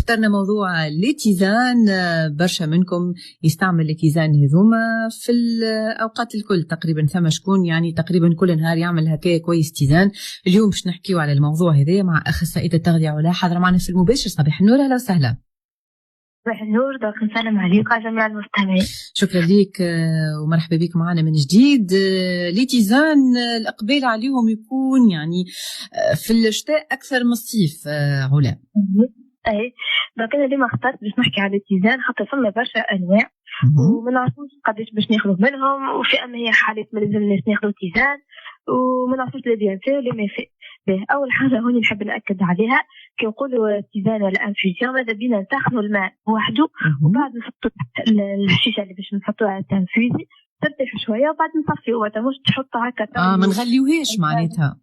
اخترنا موضوع الاتزان. برشا منكم يستعمل الاتزان هذوما في الأوقات الكل تقريبا، ثم شكون يعني تقريبا كل نهار يعمل هكايا كويس اتزان. اليوم باش نحكيو على الموضوع هذا مع أخصائية التغذية علا حاضرة معنا في المباشر. صباح النور، أهلا وسهلا. صباح النور، دونك نسلم عليك على جميع المستمعين. شكرا ليك ومرحبا بك معنا من جديد. الاتزان الإقبال عليهم يكون يعني في الشتاء أكثر من الصيف علا. اي دونك انا اليوم اخترت باش نحكي على الاتزان خاطر فما برشا انواع وما نعرفوش قداش باش ناخذ منهم، وفي هي حالات ما لازم الناس ياخذوا اتزان وما نعرفوش لا بيان في ولا ما في. اول حاجه هوني نحب ناكد عليها كي نقولوا اتزان ولا انفيوزيون، ماذا بينا نسخنوا الماء وحده وبعد نحطوا الحشيشه اللي باش نحطوها تنفيذي ترتاح شويه وبعد نصفي وقتها مش تحطها هكا ما نغليوهاش معناتها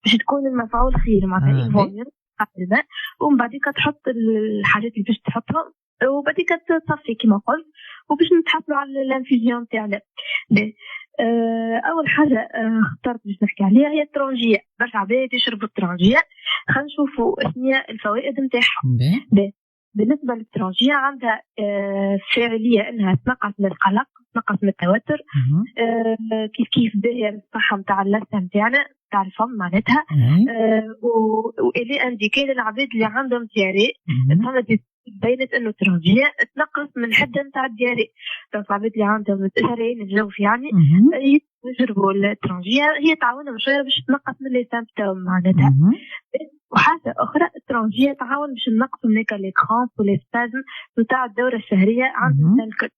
باش تكون المفعول خير معناتها الماء ومن بعديك تحط الحاجات اللي باش تحطهم وبعديك تصفي كما قلت وباش نتحصلوا على الانفيزيون تاعنا. اول حاجه اخترت باش نحكي عليها هي الترونجيه. برشا عباد يشربوا الترونجيه، خلينا نشوفوا شنو الفوائد نتاعها. بالنسبه للترونجيه عندها فاعليه انها تنقص من القلق، تنقص من التوتر، كيف باهيه للصحه نتاع اللثه نتاعنا تاع الفم معناتها، واللي انديكي للعباد اللي عندهم دياري. بينت انه الترونجيه تنقص من الحده نتاع الدياري. دونك العباد اللي عندهم شهرين الجوف يعني يجربوا الترونجيه، هي تعاونهم شويه باش تنقص من لي سامبتوم معناتها. وحاجه اخرى الترونجيه تعاون باش نقصوا من لي كرامب ولي سبازم نتاع الدوره الشهريه عند الانسان الكل.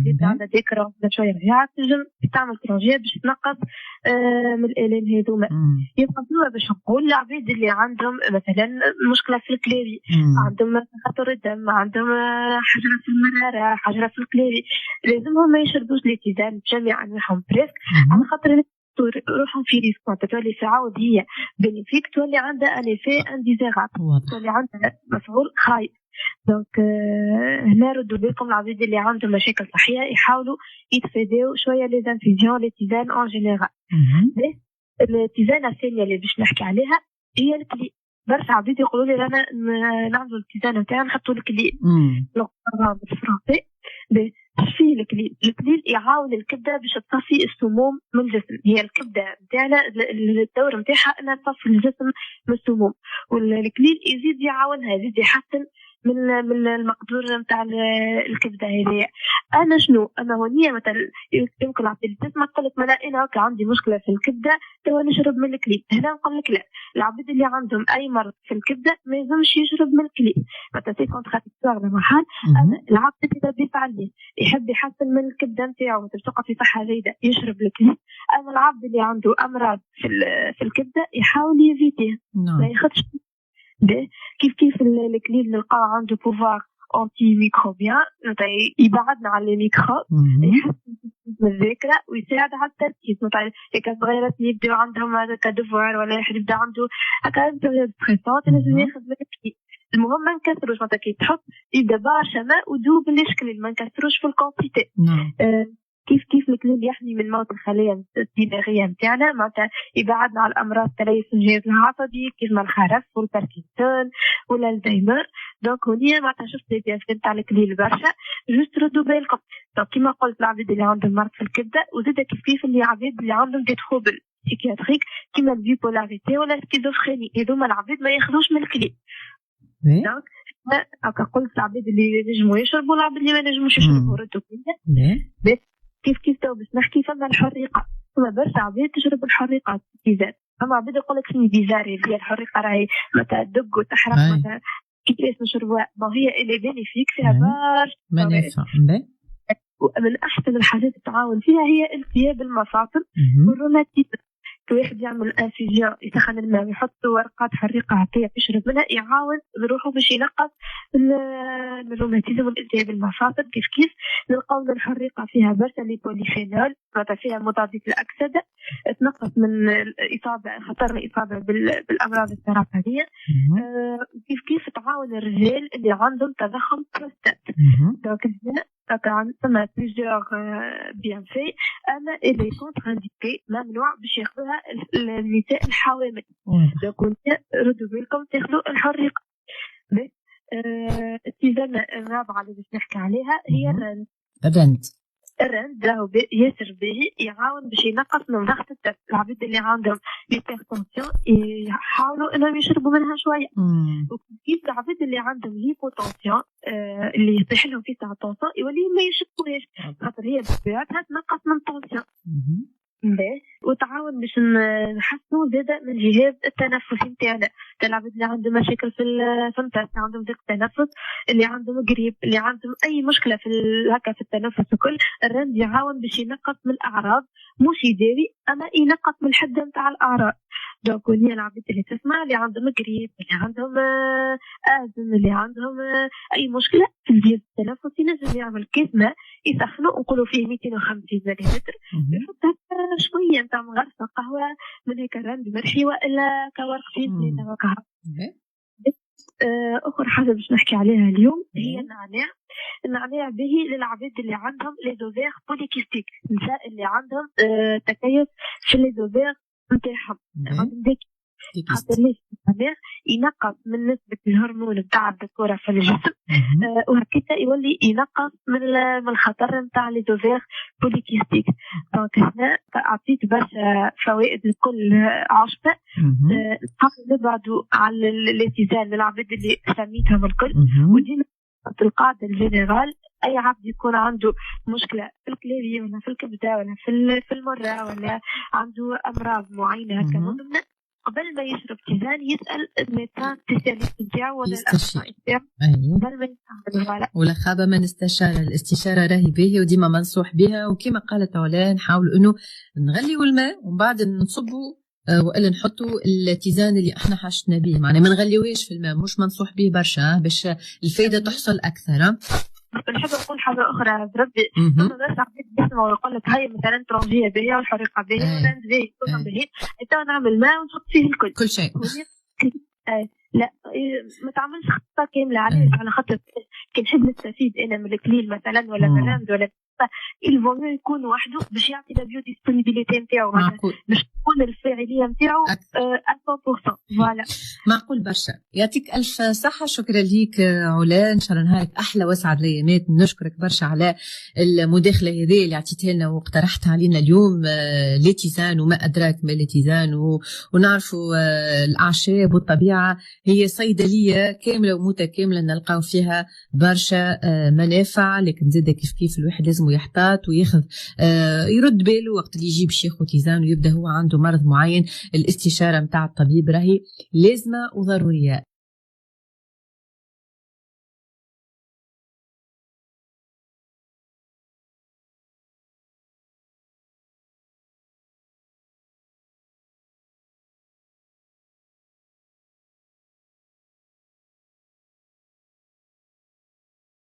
إذا عندها ذكرى شوية رجعت تنجم تعمل ترونجية باش تنقص من الآلام هذوما. يفضلوها باش نقول العباد اللي عندهم مثلا مشكلة في الكليري، عندهم خطر الدم، عندهم حجرة في المرارة، حجرة في الكليري، لازمهم ما يشربوش الاتزان بجميع أنواعهم بريسك على خاطر روحهم في ريسك. تولي في عوض هي بينيفيك تولي عندها أنيفي انديزيراب، تولي عندها مفعول خايب. دونك هنا ردوا بالكم العباد اللي عندهم مشاكل صحيه يحاولوا يتفاداو شويه لي انفيزيون الاتزان اون جينيرال. الاتزان الثانيه اللي باش نحكي عليها هي الكلي. برشا عباد يقولوا لي انا نعملوا الاتزان نتاعنا نحطوا الكلي بالفرنسي. في الكليل يعاون الكبده باش تصفي السموم من الجسم. هي الكبده نتاعنا الدور نتاعها انها تصفي الجسم من السموم، والكليل يزيد يعاونها، يزيد يحسن من المقدور نتاع الكبده هذه. انا شنو انا هونيه مثلا يمكن العباد تسمع تقول لك ما انا عندي مشكله في الكبده تو نشرب من الكليل. هنا نقول لك لا، العباد اللي عندهم اي مرض في الكبده ما يلزمش يشرب من الكليل. مثلا في كونتراديكتوار لمحل العبد اذا بيفعل يحب يحسن من الكبده نتاعو تبقى في صحه جيده يشرب الكليل. اما العبد اللي عنده امراض في الكبده يحاول يفيتيه ما ياخذش. كيف الكليل نلقاو عنده بوفوار انتي ميكروبيان يبعدنا على لي ميكروب، يحسن من الذاكره ويساعد على التركيز. مثلا هكا صغيرات يبداو عندهم هذاك دفوار ولا يبدا عنده هكا بيريود ستريسونت لازم ياخذ الكليل. المهم ما نكثروش، مثلا كي تحط يبدا برشا ماء ودوب الكليل ما نكثروش في الكونتيتي. كيف الكليل يحمي من موت الخلايا الدماغيه نتاعنا، معناتها يبعدنا على الامراض تليف الجهاز العصبي كيما الخرف والباركنسون ولا الزهايمر. دونك هونيا معناتها شفت لي بيان تاع الكليل برشا. جوست ردوا بالكم دونك كيما قلت العباد اللي عندهم مرض في الكبده، وزيد كيف اللي عباد اللي عندهم دي تروبل سيكياتريك كيما البيبولاريتي ولا السكيزوفريني، هذوما العباد ما ياخذوش من الكليل. دونك هكا قلت العباد اللي ينجموا يشربوا العباد اللي ما ينجموش يشربوا ردوا بالك. كيف تو باش نحكي فما الحريقه. فما برشا عباد تشرب الحريقه الاتزان. فما عباد يقول لك شنو بيزاري هي الحريقه راهي متى تدق وتحرق مثلا كيفاش نشربوها. هي اللي بينيفيك فيها برشا من احسن الحاجات التعاون فيها هي التهاب المفاصل والروماتيزم. كي واحد يعمل انفيزيون يسخن الماء ويحط ورقات حريقه هكايا يشرب منها يعاون بروحه باش ينقص الروماتيزم والالتهاب المفاصل. كيف نلقاو الحريقه فيها برشا لي بوليفينول معناتها فيها مضادات الاكسده تنقص من الاصابه خطر الاصابه بالامراض السرطانيه. كيف تعاون الرجال اللي عندهم تضخم بروستات. دونك هنا ثم بليزيور بيان في اما اللي كونتر انديكي ممنوع باش ياخذوها النساء الحوامل. دونك ردوا بالكم تاخذوا الحريقه. التزامة الرابعة اللي باش نحكي عليها هي الرند راهو ياسر باهي، يعاون باش ينقص من ضغط الدم. العباد اللي عندهم ليبرتونسيون يحاولوا انهم يشربوا منها شويه، وكيف العباد اللي عندهم ليبوتونسيون اللي يطيح لهم في التونسيون يوليو ما يشربوهاش، خاطر هي بطبيعتها تنقص من التونسيون وتعاون باش نحسنوا زاده من جهاز التنفسي نتاعنا. العباد اللي عندهم مشاكل في النفس، عندهم ضيق التنفس، اللي عندهم قريب، اللي عندهم اي مشكله في هكا في التنفس وكل، الرند يعاون باش ينقص من الاعراض، مش يداوي اما ينقص من الحده نتاع الاعراض. دونك هي العباد اللي تسمع اللي عندهم قريب، اللي عندهم ازم، اللي عندهم اي مشكله في الجهاز التنفسي، نجم يعمل كيس ماء يسخنوا، نقولوا فيه 250 ملل، يحط شويه نتاع مغرفه قهوه من هيك الرند مرشي، والا كورق فيه زيت وكهرباء. اخر حاجه باش نحكي عليها اليوم هي النعناع باهي للعباد اللي عندهم لي دوفير بوليكيستيك، النساء اللي عندهم تكيس في لي دوفير نتاعهم، عندهم خاطر ليش النعناع ينقص من نسبه الهرمون نتاع الذكوره في الجسم، وهكذا يولي ينقص من الخطر نتاع لي دوفير بوليكيستيك. دونك هنا عطيت برشا فوائد لكل عشبه، نحاول نبعدوا على الاتزان للعباد اللي سميتهم الكل، وديما القاعده الجنرال اي عبد يكون عنده مشكله في الكليه ولا في الكبده ولا في المره ولا عنده امراض معينه هكا مزمنه، قبل ما يشرب تيزان يسال الميدسان سبيسياليست نتاعو ولا الاخصائي نتاعو قبل ما يستعمل. ولا خابه من الاستشاره راهي باهيه وديما منصوح بها، وكما قالت علا نحاولوا انه نغليوا الماء ومن بعد نصبوا والا نحطوا التيزان اللي احنا حاجتنا به، معناها ما نغليوهش في الماء، مش منصوح به برشا باش الفايده تحصل اكثر. نحب نقول حاجه اخرى بربي، ثم برشا عباد يسمعوا ويقول لك هاي مثلا ترونجيه باهيه والحريقه باهيه والرند باهي كلهم باهيين، تو نعمل ماء ونحط فيه كل شيء. لا ما تعملش خطه كامله على خاطر كي نحب نستفيد انا من الكليل مثلا ولا من الرند ولا الفوليو يكون وحده باش يعطي لا بيو ديسبونيبيليتي نتاعو، باش تكون الفاعليه نتاعو 100%. فوالا معقول برشا. يعطيك الف صحه، شكرا ليك علا، ان شاء الله نهارك احلى واسعد الايامات. نشكرك برشا على المداخله هذه اللي عطيتها لنا واقترحتها علينا اليوم، ليتيزان وما ادراك ما ليتيزان، ونعرفوا الاعشاب والطبيعه هي صيدليه كامله ومتكامله نلقاو فيها برشا منافع، لكن زاد كيف الواحد لازم يحتاط وياخذ يرد باله وقت اللي يجيب شيخ تيزان ويبدا هو عنده مرض معين. الاستشاره نتاع الطبيب راهي لازمه وضروريه.